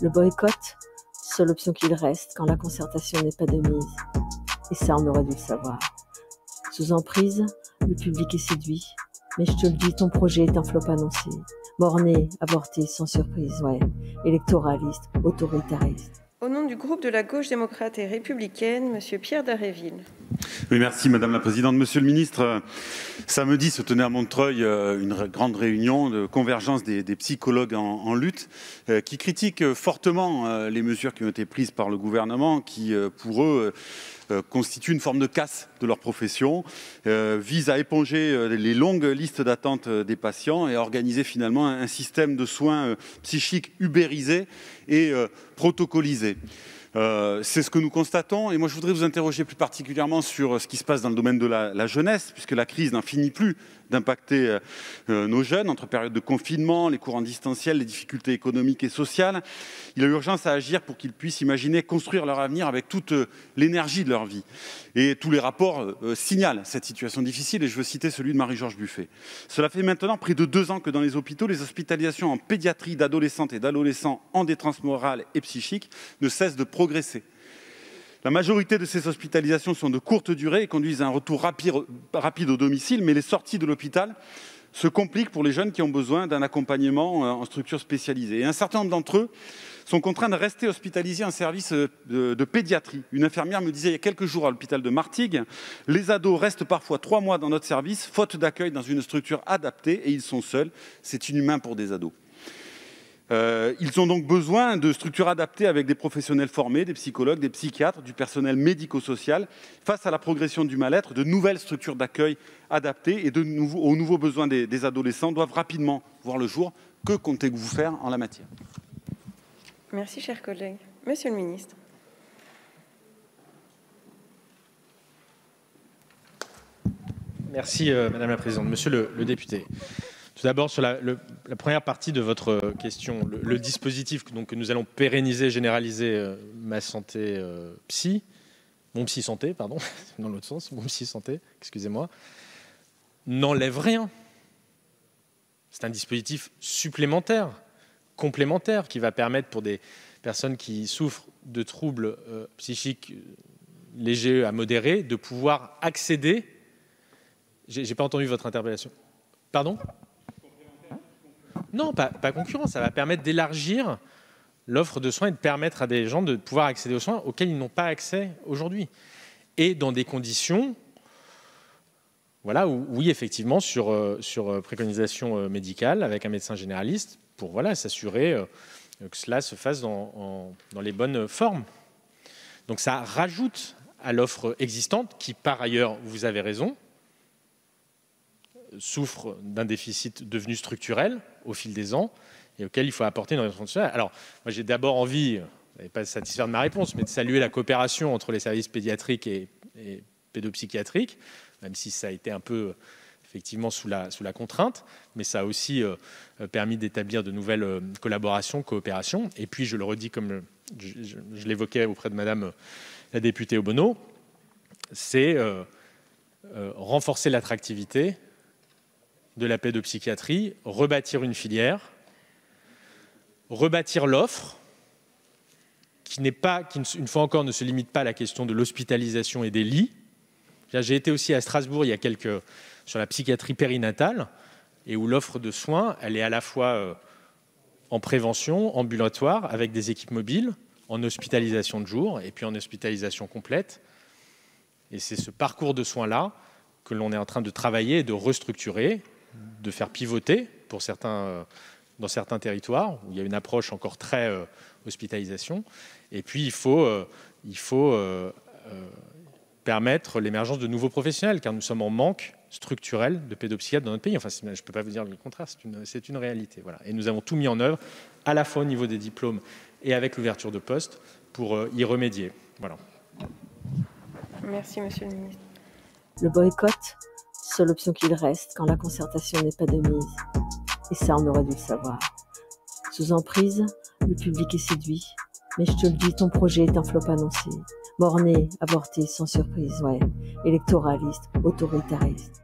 Le boycott, seule option qu'il reste quand la concertation n'est pas de mise. Et ça, on aurait dû le savoir. Sous emprise, le public est séduit. Mais je te le dis, ton projet est un flop annoncé. Borné, avorté, sans surprise, ouais. Électoraliste, autoritariste. Au nom du groupe de la gauche démocrate et républicaine, Monsieur Pierre Dharréville. Oui, merci Madame la Présidente. Monsieur le Ministre, samedi se tenait à Montreuil une grande réunion de convergence des psychologues en lutte qui critiquent fortement les mesures qui ont été prises par le gouvernement qui, pour eux, constituent une forme de casse de leur profession, vise à éponger les longues listes d'attente des patients et à organiser finalement un système de soins psychiques ubérisé et protocolisé. C'est ce que nous constatons et moi je voudrais vous interroger plus particulièrement sur ce qui se passe dans le domaine de la jeunesse, puisque la crise n'en finit plus d'impacter nos jeunes entre période de confinement, les cours en distanciel, les difficultés économiques et sociales. Il y a urgence à agir pour qu'ils puissent imaginer construire leur avenir avec toute l'énergie de leur vie. Et tous les rapports signalent cette situation difficile et je veux citer celui de Marie-Georges Buffet. Cela fait maintenant près de 2 ans que dans les hôpitaux, les hospitalisations en pédiatrie d'adolescentes et d'adolescents en détrance morale et psychique ne cessent de progresser. La majorité de ces hospitalisations sont de courte durée et conduisent à un retour rapide au domicile, mais les sorties de l'hôpital se compliquent pour les jeunes qui ont besoin d'un accompagnement en structure spécialisée. Et un certain nombre d'entre eux sont contraints de rester hospitalisés en service de pédiatrie. Une infirmière me disait il y a quelques jours à l'hôpital de Martigues, les ados restent parfois 3 mois dans notre service, faute d'accueil dans une structure adaptée, et ils sont seuls. C'est inhumain pour des ados. Ils ont donc besoin de structures adaptées avec des professionnels formés, des psychologues, des psychiatres, du personnel médico-social. Face à la progression du mal-être, de nouvelles structures d'accueil adaptées et aux nouveaux besoins des adolescents doivent rapidement voir le jour. Que comptez-vous faire en la matière? Merci, chers collègues. Monsieur le ministre. Merci, Madame la Présidente. Monsieur le député. Tout d'abord, sur la première partie de votre question, le dispositif donc, que nous allons pérenniser, généraliser, ma santé psy, mon psy santé, pardon, dans l'autre sens, mon psy santé, excusez-moi, n'enlève rien. C'est un dispositif supplémentaire, complémentaire, qui va permettre pour des personnes qui souffrent de troubles psychiques légers à modérés de pouvoir accéder. J'ai pas entendu votre interpellation. Pardon ? Non, pas concurrent, ça va permettre d'élargir l'offre de soins et de permettre à des gens de pouvoir accéder aux soins auxquels ils n'ont pas accès aujourd'hui. Et dans des conditions, voilà, où, oui, effectivement, sur préconisation médicale avec un médecin généraliste, pour voilà, s'assurer que cela se fasse dans les bonnes formes. Donc ça rajoute à l'offre existante qui, par ailleurs, vous avez raison, souffre d'un déficit devenu structurel au fil des ans et auquel il faut apporter une réponse. Alors, moi, j'ai d'abord envie, vous n'allez pas satisfaire de ma réponse, mais de saluer la coopération entre les services pédiatriques et pédopsychiatriques, même si ça a été un peu, effectivement, sous la contrainte, mais ça a aussi permis d'établir de nouvelles collaborations, coopérations. Et puis, je le redis comme je l'évoquais auprès de Madame la députée Obono, c'est renforcer l'attractivité de la pédopsychiatrie, rebâtir une filière, rebâtir l'offre, qui, une fois encore, ne se limite pas à la question de l'hospitalisation et des lits. J'ai été aussi à Strasbourg il y a sur la psychiatrie périnatale, et où l'offre de soins, elle est à la fois en prévention, ambulatoire, avec des équipes mobiles, en hospitalisation de jour, et puis en hospitalisation complète. Et c'est ce parcours de soins-là que l'on est en train de travailler et de restructurer, de faire pivoter dans certains territoires où il y a une approche encore très hospitalisation. Et puis, il faut permettre l'émergence de nouveaux professionnels, car nous sommes en manque structurel de pédopsychiatres dans notre pays. Enfin, je ne peux pas vous dire le contraire, c'est une réalité. Voilà. Et nous avons tout mis en œuvre, à la fois au niveau des diplômes et avec l'ouverture de postes, pour y remédier. Voilà. Merci, Monsieur le ministre. Le boycott, seule option qu'il reste quand la concertation n'est pas de mise. Et ça, on aurait dû le savoir. Sous emprise, le public est séduit. Mais je te le dis, ton projet est un flop annoncé. Borné, avorté, sans surprise, ouais. Électoraliste, autoritariste.